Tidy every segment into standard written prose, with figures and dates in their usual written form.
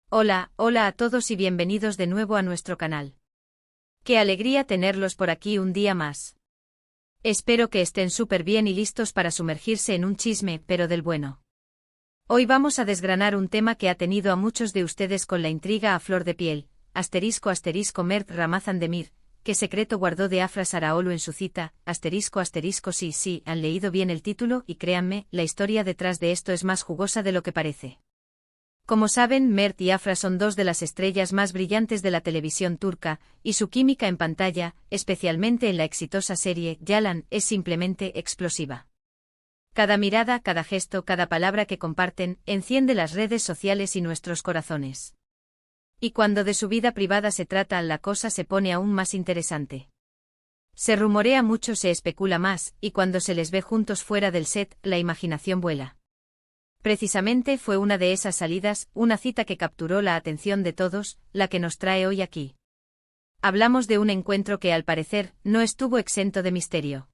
Hola, hola a todos y bienvenidos de nuevo a nuestro canal. Qué alegría tenerlos por aquí un día más. Espero que estén súper bien y listos para sumergirse en un chisme, pero del bueno. Hoy vamos a desgranar un tema que ha tenido a muchos de ustedes con la intriga a flor de piel, *** Mert Ramazan Demir, ¿qué secreto guardó de Afra Saraolu en su cita? *** Sí, han leído bien el título y créanme, la historia detrás de esto es más jugosa de lo que parece. Como saben, Mert y Afra son dos de las estrellas más brillantes de la televisión turca, y su química en pantalla, especialmente en la exitosa serie Yalan, es simplemente explosiva. Cada mirada, cada gesto, cada palabra que comparten, enciende las redes sociales y nuestros corazones. Y cuando de su vida privada se trata, la cosa se pone aún más interesante. Se rumorea mucho, se especula más, y cuando se les ve juntos fuera del set, la imaginación vuela. Precisamente fue una de esas salidas, una cita que capturó la atención de todos, la que nos trae hoy aquí. Hablamos de un encuentro que al parecer no estuvo exento de misterio.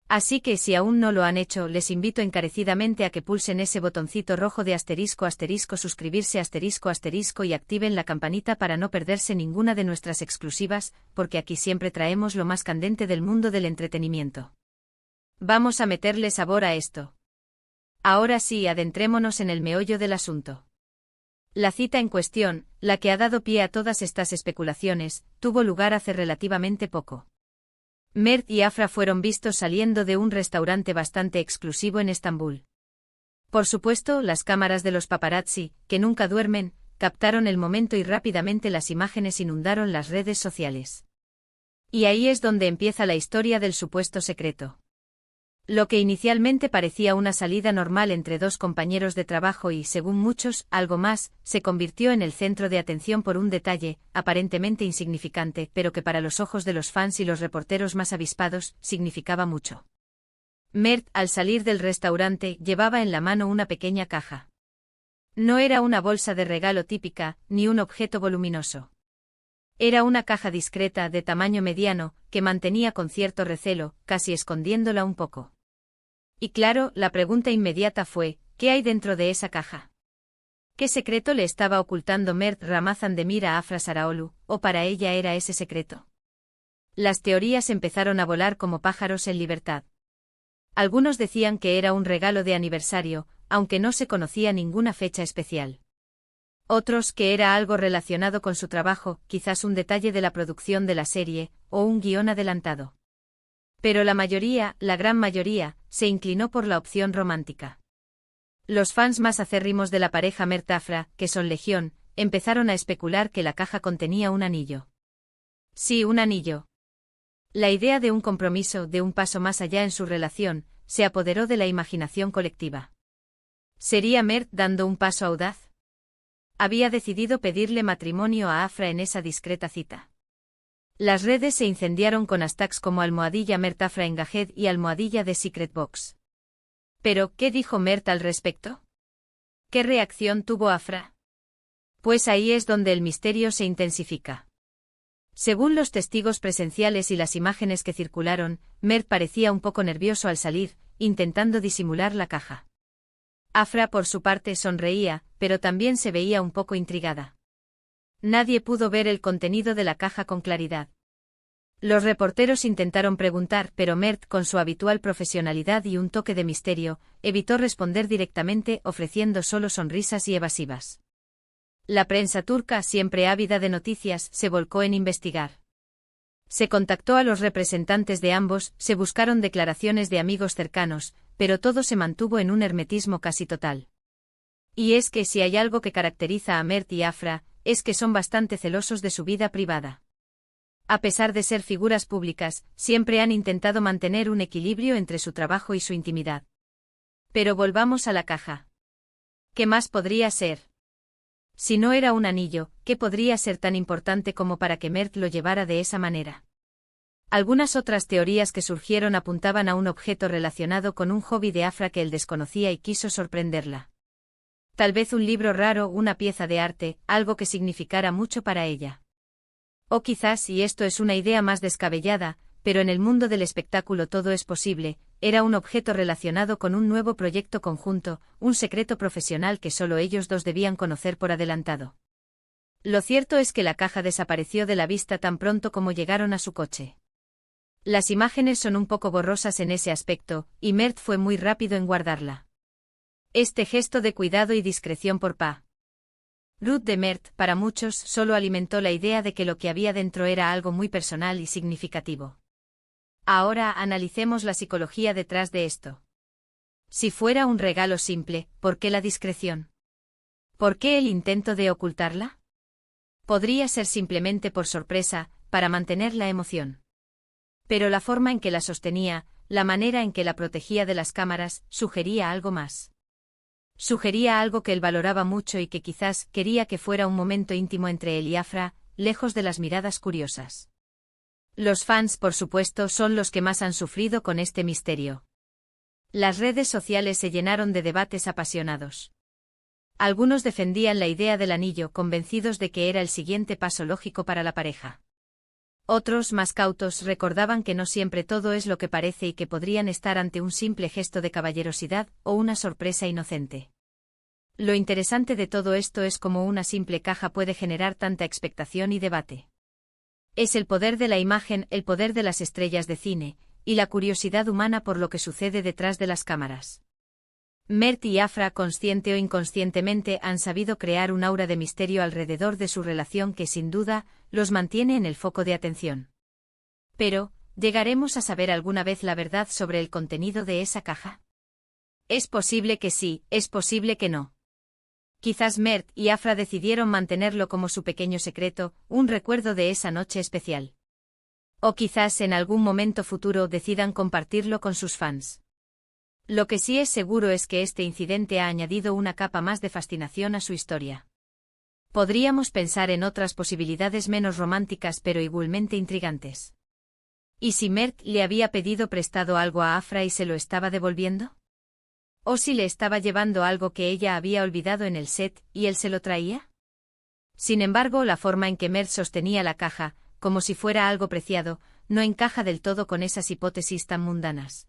Así que si aún no lo han hecho, les invito encarecidamente a que pulsen ese botoncito rojo de * suscribirse * y activen la campanita para no perderse ninguna de nuestras exclusivas, porque aquí siempre traemos lo más candente del mundo del entretenimiento. Vamos a meterle sabor a esto. Ahora sí, adentrémonos en el meollo del asunto. La cita en cuestión, la que ha dado pie a todas estas especulaciones, tuvo lugar hace relativamente poco. Mert y Afra fueron vistos saliendo de un restaurante bastante exclusivo en Estambul. Por supuesto, las cámaras de los paparazzi, que nunca duermen, captaron el momento y rápidamente las imágenes inundaron las redes sociales. Y ahí es donde empieza la historia del supuesto secreto. Lo que inicialmente parecía una salida normal entre dos compañeros de trabajo y, según muchos, algo más, se convirtió en el centro de atención por un detalle, aparentemente insignificante, pero que para los ojos de los fans y los reporteros más avispados, significaba mucho. Mert, al salir del restaurante, llevaba en la mano una pequeña caja. No era una bolsa de regalo típica, ni un objeto voluminoso. Era una caja discreta de tamaño mediano, que mantenía con cierto recelo, casi escondiéndola un poco. Y claro, la pregunta inmediata fue, ¿qué hay dentro de esa caja? ¿Qué secreto le estaba ocultando Mert Ramazan Demir a Afra Saraolu, o para ella era ese secreto? Las teorías empezaron a volar como pájaros en libertad. Algunos decían que era un regalo de aniversario, aunque no se conocía ninguna fecha especial. Otros que era algo relacionado con su trabajo, quizás un detalle de la producción de la serie, o un guión adelantado. Pero la mayoría, la gran mayoría, se inclinó por la opción romántica. Los fans más acérrimos de la pareja Mert-Afra, que son legión, empezaron a especular que la caja contenía un anillo. Sí, un anillo. La idea de un compromiso, de un paso más allá en su relación, se apoderó de la imaginación colectiva. ¿Sería Mert dando un paso audaz? Había decidido pedirle matrimonio a Afra en esa discreta cita. Las redes se incendiaron con hashtags como #Mert Afra Engaged y #The Secret Box. Pero, ¿qué dijo Mert al respecto? ¿Qué reacción tuvo Afra? Pues ahí es donde el misterio se intensifica. Según los testigos presenciales y las imágenes que circularon, Mert parecía un poco nervioso al salir, intentando disimular la caja. Afra por su parte sonreía, pero también se veía un poco intrigada. Nadie pudo ver el contenido de la caja con claridad. Los reporteros intentaron preguntar, pero Mert, con su habitual profesionalidad y un toque de misterio, evitó responder directamente, ofreciendo solo sonrisas y evasivas. La prensa turca, siempre ávida de noticias, se volcó en investigar. Se contactó a los representantes de ambos, se buscaron declaraciones de amigos cercanos, pero todo se mantuvo en un hermetismo casi total. Y es que si hay algo que caracteriza a Mert y Afra, es que son bastante celosos de su vida privada. A pesar de ser figuras públicas, siempre han intentado mantener un equilibrio entre su trabajo y su intimidad. Pero volvamos a la caja. ¿Qué más podría ser? Si no era un anillo, ¿qué podría ser tan importante como para que Mert lo llevara de esa manera? Algunas otras teorías que surgieron apuntaban a un objeto relacionado con un hobby de Afra que él desconocía y quiso sorprenderla. Tal vez un libro raro, una pieza de arte, algo que significara mucho para ella. O quizás, y esto es una idea más descabellada, pero en el mundo del espectáculo todo es posible, era un objeto relacionado con un nuevo proyecto conjunto, un secreto profesional que solo ellos dos debían conocer por adelantado. Lo cierto es que la caja desapareció de la vista tan pronto como llegaron a su coche. Las imágenes son un poco borrosas en ese aspecto, y Mert fue muy rápido en guardarla. Este gesto de cuidado y discreción por Pa. Ruth de Mert, para muchos, solo alimentó la idea de que lo que había dentro era algo muy personal y significativo. Ahora analicemos la psicología detrás de esto. Si fuera un regalo simple, ¿por qué la discreción? ¿Por qué el intento de ocultarla? Podría ser simplemente por sorpresa, para mantener la emoción. Pero la forma en que la sostenía, la manera en que la protegía de las cámaras, sugería algo más. Sugería algo que él valoraba mucho y que quizás quería que fuera un momento íntimo entre él y Afra, lejos de las miradas curiosas. Los fans, por supuesto, son los que más han sufrido con este misterio. Las redes sociales se llenaron de debates apasionados. Algunos defendían la idea del anillo, convencidos de que era el siguiente paso lógico para la pareja. Otros, más cautos, recordaban que no siempre todo es lo que parece y que podrían estar ante un simple gesto de caballerosidad o una sorpresa inocente. Lo interesante de todo esto es cómo una simple caja puede generar tanta expectación y debate. Es el poder de la imagen, el poder de las estrellas de cine, y la curiosidad humana por lo que sucede detrás de las cámaras. Mert y Afra, consciente o inconscientemente, han sabido crear un aura de misterio alrededor de su relación que sin duda los mantiene en el foco de atención. Pero, ¿llegaremos a saber alguna vez la verdad sobre el contenido de esa caja? Es posible que sí, es posible que no. Quizás Mert y Afra decidieron mantenerlo como su pequeño secreto, un recuerdo de esa noche especial. O quizás en algún momento futuro decidan compartirlo con sus fans. Lo que sí es seguro es que este incidente ha añadido una capa más de fascinación a su historia. Podríamos pensar en otras posibilidades menos románticas pero igualmente intrigantes. ¿Y si Mert le había pedido prestado algo a Afra y se lo estaba devolviendo? ¿O si le estaba llevando algo que ella había olvidado en el set y él se lo traía? Sin embargo, la forma en que Mert sostenía la caja, como si fuera algo preciado, no encaja del todo con esas hipótesis tan mundanas.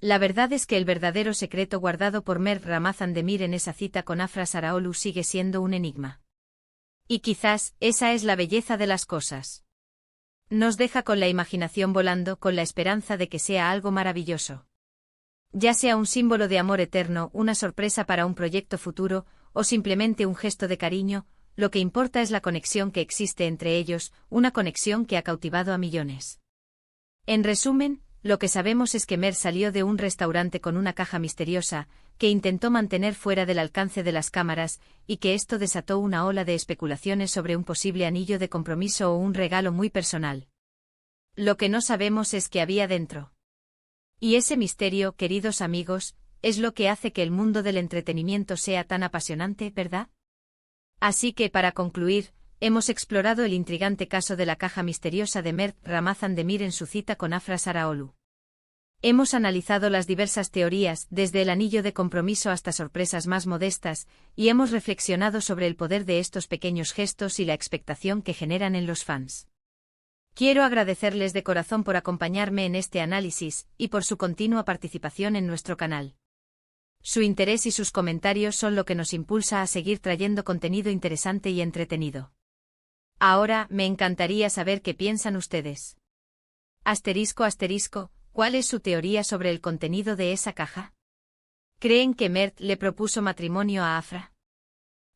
La verdad es que el verdadero secreto guardado por Mert Ramazan Demir en esa cita con Afra Saraolu sigue siendo un enigma. Y quizás, esa es la belleza de las cosas. Nos deja con la imaginación volando, con la esperanza de que sea algo maravilloso. Ya sea un símbolo de amor eterno, una sorpresa para un proyecto futuro, o simplemente un gesto de cariño, lo que importa es la conexión que existe entre ellos, una conexión que ha cautivado a millones. En resumen, lo que sabemos es que Mert salió de un restaurante con una caja misteriosa, que intentó mantener fuera del alcance de las cámaras, y que esto desató una ola de especulaciones sobre un posible anillo de compromiso o un regalo muy personal. Lo que no sabemos es qué había dentro. Y ese misterio, queridos amigos, es lo que hace que el mundo del entretenimiento sea tan apasionante, ¿verdad? Así que, para concluir, hemos explorado el intrigante caso de la caja misteriosa de Mert Ramazan Demir en su cita con Afra Saraolu. Hemos analizado las diversas teorías, desde el anillo de compromiso hasta sorpresas más modestas, y hemos reflexionado sobre el poder de estos pequeños gestos y la expectación que generan en los fans. Quiero agradecerles de corazón por acompañarme en este análisis, y por su continua participación en nuestro canal. Su interés y sus comentarios son lo que nos impulsa a seguir trayendo contenido interesante y entretenido. Ahora, me encantaría saber qué piensan ustedes. ***, ¿cuál es su teoría sobre el contenido de esa caja? ¿Creen que Mert le propuso matrimonio a Afra?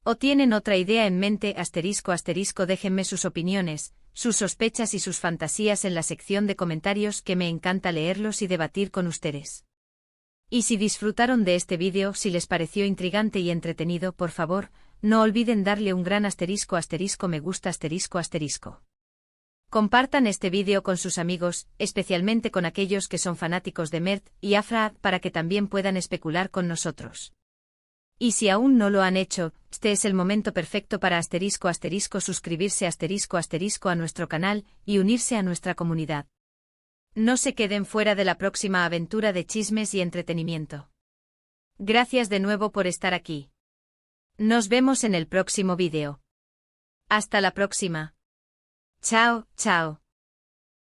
¿O tienen otra idea en mente? ***, déjenme sus opiniones, sus sospechas y sus fantasías en la sección de comentarios, que me encanta leerlos y debatir con ustedes. Y si disfrutaron de este vídeo, si les pareció intrigante y entretenido, por favor, no olviden darle un gran ***, me gusta ***. Compartan este vídeo con sus amigos, especialmente con aquellos que son fanáticos de Mert y Afra, para que también puedan especular con nosotros. Y si aún no lo han hecho, este es el momento perfecto para suscribirse a nuestro canal y unirse a nuestra comunidad. No se queden fuera de la próxima aventura de chismes y entretenimiento. Gracias de nuevo por estar aquí. Nos vemos en el próximo vídeo. Hasta la próxima. Chao, chao.